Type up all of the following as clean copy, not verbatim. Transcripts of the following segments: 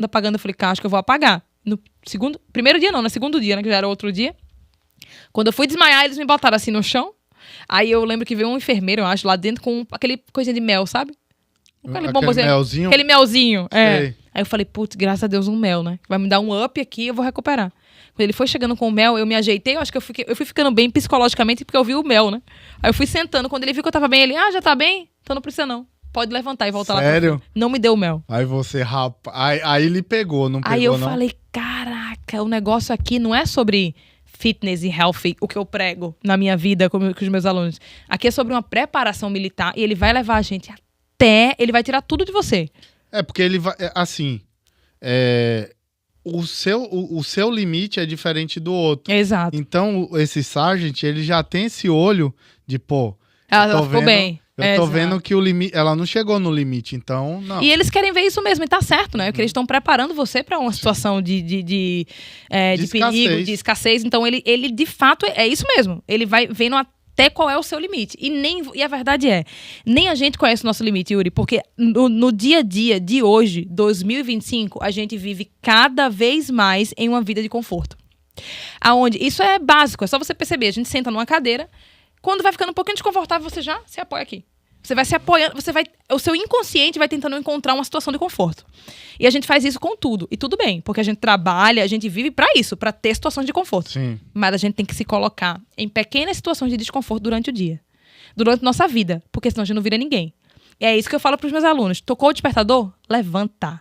apagando. Eu falei, cara, acho que eu vou apagar. Primeiro dia não, no segundo dia, né? Que já era outro dia. Quando eu fui desmaiar, eles me botaram assim no chão. Aí eu lembro que veio um enfermeiro, eu acho, lá dentro com aquele coisinha de mel, sabe? Aquele melzinho? Aquele melzinho, Sei. Aí eu falei, putz, graças a Deus um mel, né? Vai me dar um up aqui, eu vou recuperar. Quando ele foi chegando com o mel, eu me ajeitei, eu acho que eu fui ficando bem psicologicamente porque eu vi o mel, né? Aí eu fui sentando, quando ele viu que eu tava bem, ele, já tá bem? Então não precisa não. Pode levantar e voltar lá. Sério? Não me deu o mel. Aí você, rapaz... Aí ele pegou, não pegou, Aí eu não? falei, caraca, o negócio aqui não é sobre fitness e healthy, o que eu prego na minha vida com os meus alunos. Aqui é sobre uma preparação militar e ele vai levar a gente até... Ele vai tirar tudo de você. Porque ele vai... Assim... O seu limite é diferente do outro. Exato. Então, esse Sargent, ele já tem esse olho de, pô... Ela ficou bem. Eu tô vendo que o limite... Ela não chegou no limite, então... Não. E eles querem ver isso mesmo, e tá certo, né? Porque eles estão preparando você pra uma situação de perigo, de escassez. Então, ele de fato, é isso mesmo. Ele vai vendo até qual é o seu limite. E a verdade nem a gente conhece o nosso limite, Yuri, porque no dia a dia de hoje, 2025, a gente vive cada vez mais em uma vida de conforto. Isso é básico, é só você perceber. A gente senta numa cadeira, quando vai ficando um pouquinho desconfortável, você já se apoia aqui. Você vai se apoiando, o seu inconsciente vai tentando encontrar uma situação de conforto. E a gente faz isso com tudo. E tudo bem, porque a gente trabalha, a gente vive pra isso, pra ter situações de conforto. Sim. Mas a gente tem que se colocar em pequenas situações de desconforto durante o dia. Durante nossa vida, porque senão a gente não vira ninguém. E é isso que eu falo pros meus alunos. Tocou o despertador? Levanta.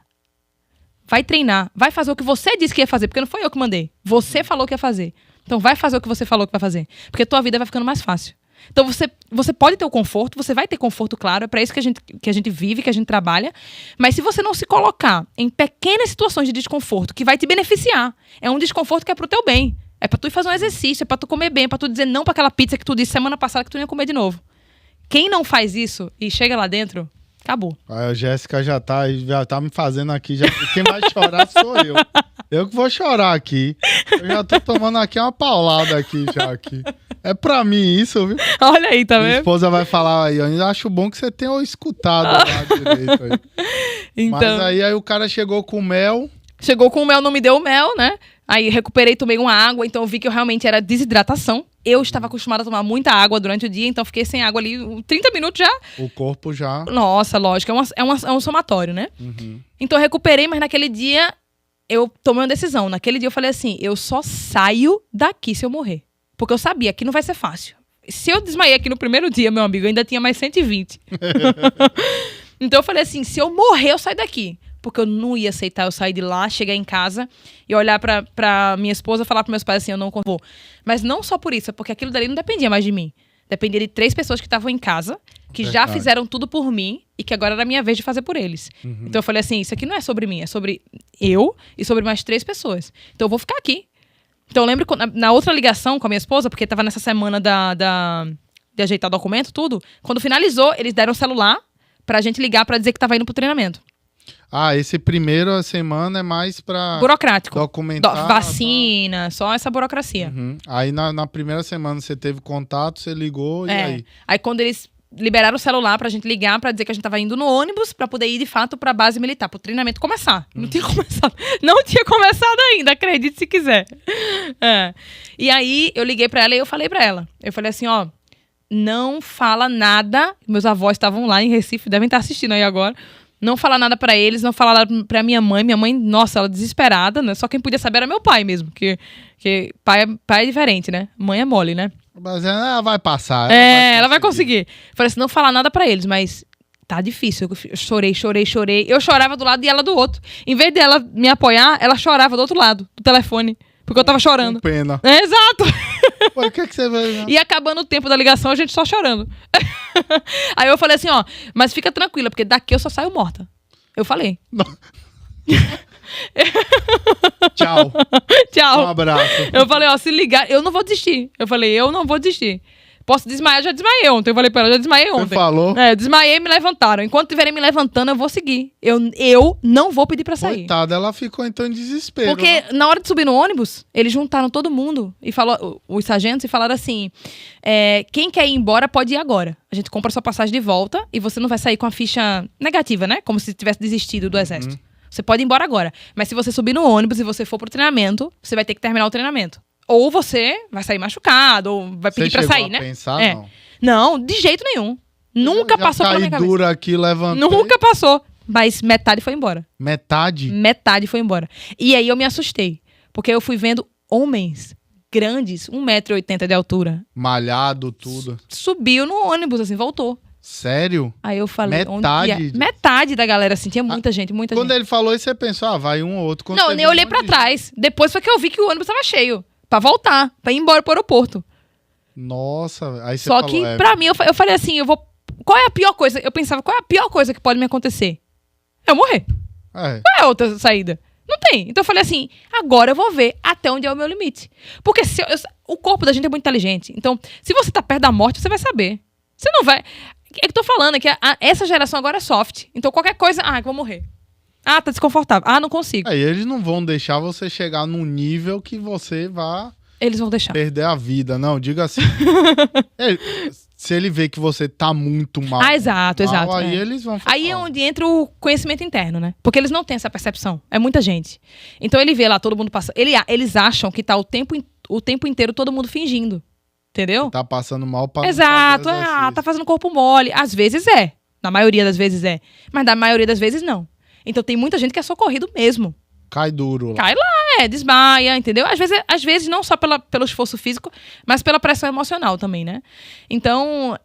Vai treinar. Vai fazer o que você disse que ia fazer, porque não foi eu que mandei. Você falou que ia fazer. Então vai fazer o que você falou que vai fazer. Porque tua vida vai ficando mais fácil. Então você pode ter o conforto, você vai ter conforto, claro, é para isso que a gente vive, que a gente trabalha, mas se você não se colocar em pequenas situações de desconforto que vai te beneficiar, é um desconforto que é pro teu bem, é pra tu ir fazer um exercício, é pra tu comer bem, é pra tu dizer não pra aquela pizza que tu disse semana passada que tu ia comer de novo. Quem não faz isso e chega lá dentro, acabou. A Jéssica já tá me fazendo aqui, quem vai chorar sou eu. Eu que vou chorar aqui. Eu já tô tomando aqui uma paulada aqui já aqui. É pra mim isso, viu? Olha aí, tá vendo? Minha esposa vai falar aí, eu ainda acho bom que você tenha escutado lá direito aí. Então, mas aí o cara chegou com mel. Chegou com o mel, não me deu o mel, né? Aí recuperei, tomei uma água, então eu vi que eu realmente era desidratação. Eu estava acostumada a tomar muita água durante o dia, então fiquei sem água ali 30 minutos já. O corpo já... Nossa, lógico, é um somatório, né? Uhum. Então eu recuperei, mas naquele dia eu tomei uma decisão. Naquele dia eu falei assim, eu só saio daqui se eu morrer. Porque eu sabia que não vai ser fácil. Se eu desmaiei aqui no primeiro dia, meu amigo, eu ainda tinha mais 120. Então eu falei assim, se eu morrer, eu saio daqui. Porque eu não ia aceitar eu sair de lá, chegar em casa e olhar pra minha esposa e falar pros meus pais assim, eu não vou. Mas não só por isso, é porque aquilo dali não dependia mais de mim. Dependia de 3 pessoas que estavam em casa, que já fizeram tudo por mim e que agora era a minha vez de fazer por eles. Uhum. Então eu falei assim, isso aqui não é sobre mim, é sobre eu e sobre mais 3 pessoas. Então eu vou ficar aqui. Então eu lembro na outra ligação com a minha esposa, porque tava nessa semana de ajeitar o documento, tudo. Quando finalizou, eles deram o celular pra gente ligar pra dizer que tava indo pro treinamento. Esse primeiro semana é mais pra... burocrático. Documentar. Vacina, só essa burocracia. Uhum. Aí na primeira semana você teve contato, você ligou e aí? Aí quando eles liberaram o celular pra gente ligar pra dizer que a gente tava indo no ônibus pra poder ir de fato pra base militar, pro treinamento começar. Não tinha começado. Não tinha começado ainda, acredite se quiser. E aí eu liguei pra ela e eu falei pra ela. Eu falei assim, ó, não fala nada. Meus avós estavam lá em Recife, devem estar assistindo aí agora. Não falar nada pra eles, não falar nada pra minha mãe. Minha mãe, nossa, ela desesperada, né? Só quem podia saber era meu pai mesmo, porque pai é diferente, né? Mãe é mole, né? Mas ela vai passar. Ela vai conseguir. Falei assim, não falar nada pra eles, mas tá difícil. Eu chorei. Eu chorava do lado e ela do outro. Em vez dela me apoiar, ela chorava do outro lado, do telefone. Porque eu tava chorando. Com pena. Exato. Pô, o que você vai... E acabando o tempo da ligação, a gente só chorando. Aí eu falei assim, ó, mas fica tranquila, porque daqui eu só saio morta. Eu falei. Tchau. Tchau. Um abraço. Eu falei, ó, se ligar, eu não vou desistir. Eu falei, eu não vou desistir. Posso desmaiar, já desmaiei ontem. Eu falei pra ela, já desmaiei ontem. Você falou? Eu desmaiei e me levantaram. Enquanto estiverem me levantando, eu vou seguir. Eu não vou pedir pra sair. Coitada, ela ficou então em desespero. Porque na hora de subir no ônibus, eles juntaram todo mundo e os sargentos e falaram assim, quem quer ir embora pode ir agora. A gente compra sua passagem de volta e você não vai sair com a ficha negativa, né? Como se tivesse desistido do exército. Você pode ir embora agora. Mas se você subir no ônibus e você for pro treinamento, você vai ter que terminar o treinamento. Ou você vai sair machucado, ou vai pedir pra sair, né? Pensar, não? Não, de jeito nenhum. Nunca passou pela minha cabeça. Dura aqui, levantei. Nunca passou. Mas metade foi embora. Metade? Metade foi embora. E aí eu me assustei. Porque eu fui vendo homens grandes, 1,80 m de altura. Malhado, tudo. Subiu no ônibus, assim, voltou. Sério? Aí eu falei... Metade? Metade da galera, assim. Tinha muita gente, muita gente. Quando ele falou isso, você pensou, vai um ou outro. Quando não, eu nem olhei pra trás. Depois foi que eu vi que o ônibus tava cheio. Pra voltar, pra ir embora pro aeroporto. Nossa, aí você Só falou... que, pra mim, eu falei assim, qual é a pior coisa? Eu pensava, qual é a pior coisa que pode me acontecer? Eu morrer. É. Qual é a outra saída? Não tem. Então eu falei assim, agora eu vou ver até onde é o meu limite. Porque o corpo da gente é muito inteligente. Então, se você tá perto da morte, você vai saber. Você não vai... É que eu tô falando, é que essa geração agora é soft. Então qualquer coisa, eu vou morrer. Tá desconfortável. Não consigo. Aí eles não vão deixar você chegar num nível que você vá... Eles vão deixar. Perder a vida. Não, diga assim. Se ele vê que você tá muito mal. Exato. Aí eles vão falar. Aí é onde entra o conhecimento interno, né? Porque eles não têm essa percepção. É muita gente. Então ele vê lá todo mundo passando. Eles acham que tá o tempo inteiro todo mundo fingindo. Entendeu? Tá passando mal pra... Exato. Tá fazendo corpo mole. Às vezes é. Na maioria das vezes é. Mas na maioria das vezes não. Então tem muita gente que é socorrido mesmo. Cai duro lá. Cai lá, desmaia, entendeu? Às vezes não só pelo esforço físico, mas pela pressão emocional também, né? Então,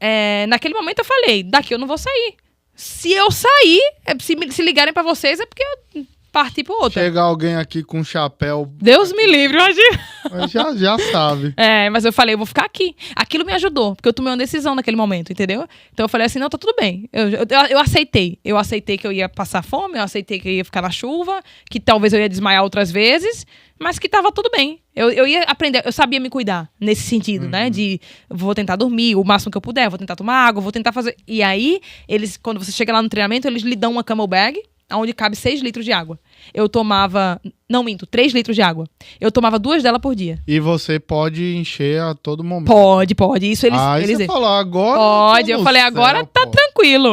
naquele momento eu falei, daqui eu não vou sair. Se eu sair, se ligarem pra vocês, é porque eu parti pro outro. Chega alguém aqui com um chapéu... Deus me livre, imagina. Já sabe. Mas eu falei, eu vou ficar aqui. Aquilo me ajudou, porque eu tomei uma decisão naquele momento, entendeu? Então eu falei assim, não, tá tudo bem. Eu aceitei. Eu aceitei que eu ia passar fome, eu aceitei que eu ia ficar na chuva, que talvez eu ia desmaiar outras vezes, mas que tava tudo bem. Eu ia aprender, eu sabia me cuidar nesse sentido, né? De vou tentar dormir o máximo que eu puder, vou tentar tomar água, vou tentar fazer... E aí, quando você chega lá no treinamento, eles lhe dão uma camel bag, onde cabe 6 litros de água. Eu tomava... Não minto, 3 litros de água. Eu tomava 2 delas por dia. E você pode encher a todo momento. Pode. Isso eles você falou, agora... Pode. Eu falei, agora tá tranquilo,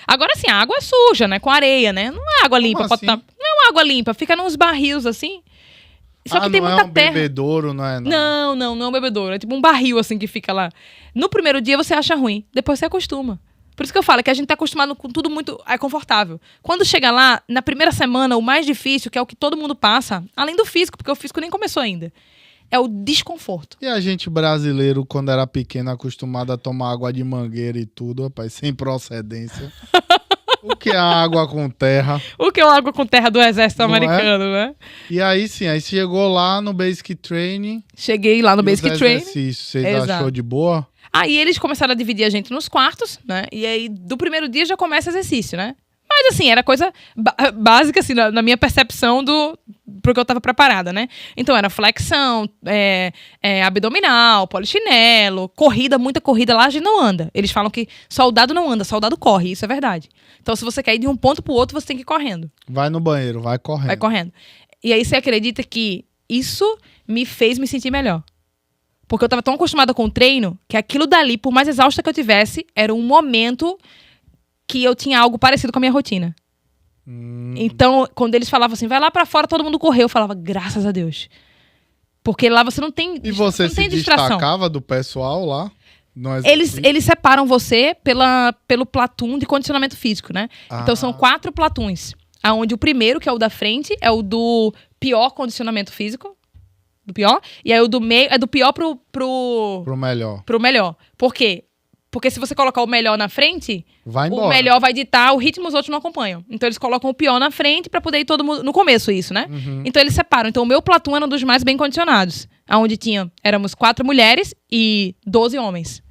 Agora, assim, a água é suja, né? Com areia, né? Não é água limpa. Assim? Não é uma água limpa. Fica nos barris, assim. Só que tem muita terra. Não é um bebedouro, não é? Não é um bebedouro. É tipo um barril, assim, que fica lá. No primeiro dia você acha ruim. Depois você acostuma. Por isso que eu falo que a gente tá acostumado com tudo muito confortável. Quando chega lá, na primeira semana, o mais difícil, que é o que todo mundo passa, além do físico, porque o físico nem começou ainda, é o desconforto. E a gente brasileiro, quando era pequeno, acostumado a tomar água de mangueira e tudo, rapaz, sem procedência. O que é a água com terra? O que é a água com terra do exército americano, né? E aí sim, aí você chegou lá no Basic Training. Cheguei lá no Basic Training. Você achou de boa? Aí eles começaram a dividir a gente nos quartos, né? E aí, do primeiro dia já começa exercício, né? Mas assim, era coisa básica, assim, na minha percepção pro que eu tava preparada, né? Então era flexão, abdominal, polichinelo, corrida, muita corrida lá, a gente não anda. Eles falam que soldado não anda, soldado corre, isso é verdade. Então se você quer ir de um ponto pro outro, você tem que ir correndo. Vai no banheiro, vai correndo. Vai correndo. E aí você acredita que isso me fez me sentir melhor. Porque eu tava tão acostumada com o treino, que aquilo dali, por mais exausta que eu tivesse, era um momento que eu tinha algo parecido com a minha rotina. Então, quando eles falavam assim, vai lá pra fora, todo mundo correu, eu falava, graças a Deus. Porque lá você não tem distração. E você se destacava do pessoal lá? Eles separam você pelo platoon de condicionamento físico, né? Então são 4 platoons. Onde o primeiro, que é o da frente, é o do pior condicionamento físico. Do pior. E aí o do meio é do pior pro melhor. Pro melhor. Por quê? Porque se você colocar o melhor na frente, o melhor vai ditar o ritmo, os outros não acompanham. Então eles colocam o pior na frente pra poder ir todo mundo... No começo isso, né? Então eles separam. Então o meu platoon era um dos mais bem condicionados. Onde éramos 4 mulheres e 12 homens.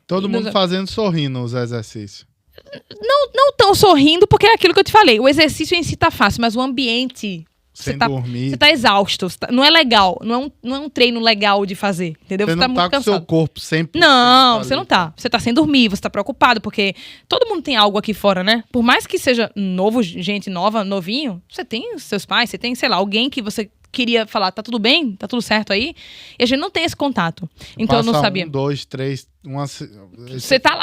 Todo mundo fazendo sorrindo os exercícios. Não tão sorrindo, porque é aquilo que eu te falei. O exercício em si tá fácil, mas o ambiente... Sem dormir. Você tá exausto. Não é legal. Não é um treino legal de fazer. Entendeu? Você não tá muito cansado. Com o seu corpo 100%. Não, você não tá. Você tá sem dormir, você tá preocupado, porque todo mundo tem algo aqui fora, né? Por mais que seja novo, gente nova, novinho, você tem os seus pais, você tem, sei lá, alguém que você queria falar, tá tudo bem? Tá tudo certo aí? E a gente não tem esse contato. Então eu não sabia. 1, 2, 3, Você tá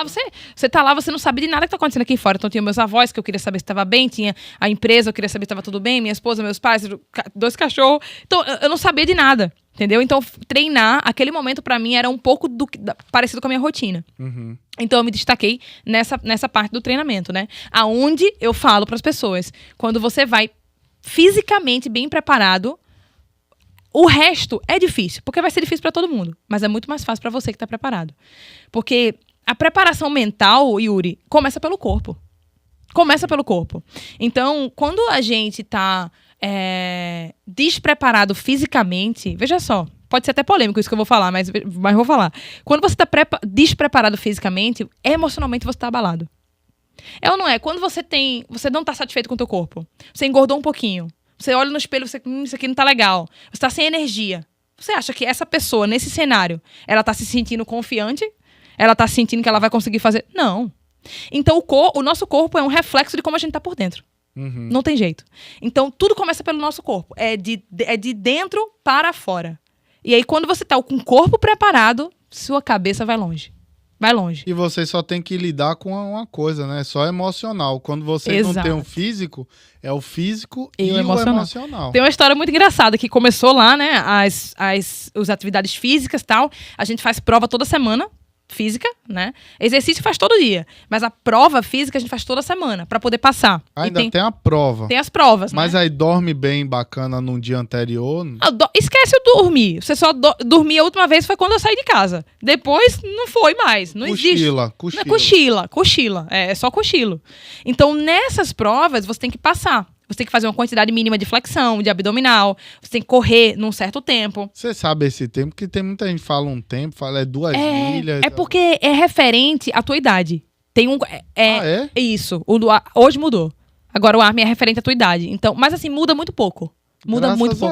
lá, você não sabe de nada que tá acontecendo aqui fora. Então tinha meus avós, que eu queria saber se tava bem, tinha a empresa, eu queria saber se tava tudo bem, minha esposa, meus pais, 2 cachorros. Então eu não sabia de nada, entendeu? Então treinar, aquele momento pra mim era um pouco parecido com a minha rotina. Uhum. Então eu me destaquei nessa parte do treinamento, né? Aonde eu falo pras pessoas, quando você vai fisicamente bem preparado, o resto é difícil, porque vai ser difícil para todo mundo, mas é muito mais fácil para você que tá preparado. Porque a preparação mental, Yuri, começa pelo corpo. Começa pelo corpo. Então, quando a gente tá despreparado fisicamente, veja só, pode ser até polêmico isso que eu vou falar, mas vou falar. Quando você tá despreparado fisicamente, emocionalmente você tá abalado. É ou não é? Quando você não tá satisfeito com o teu corpo, você engordou um pouquinho, você olha no espelho e você, isso aqui não tá legal, você tá sem energia. Você acha que essa pessoa, nesse cenário, ela tá se sentindo confiante? Ela tá sentindo que ela vai conseguir fazer? Não. Então o nosso corpo é um reflexo de como a gente tá por dentro. Uhum. Não tem jeito. Então tudo começa pelo nosso corpo. É de dentro para fora. E aí quando você tá com o corpo preparado, sua cabeça vai longe. Vai longe. E você só tem que lidar com uma coisa, né? Só emocional. Quando você não tem um físico, é o físico e o emocional. Tem uma história muito engraçada que começou lá, né? As atividades físicas e tal. A gente faz prova toda semana. Física, né? Exercício faz todo dia. Mas a prova física a gente faz toda semana pra poder passar. Ainda tem a prova. Tem as provas, mas né? Aí dorme bem bacana no dia anterior. Esquece o dormir. Você só dormir a última vez foi quando eu saí de casa. Depois não foi mais. Não existe. Cochila. É só cochilo. Então nessas provas você tem que passar. Você tem que fazer uma quantidade mínima de flexão, de abdominal. Você tem que correr num certo tempo. Você sabe esse tempo? Porque tem muita gente que fala um tempo, fala 2 milhas. É porque é referente à tua idade. Tem um... é? Isso. Hoje mudou. Agora o Armin é referente à tua idade. Então, mas assim, muda muito pouco. Muda muito pouco.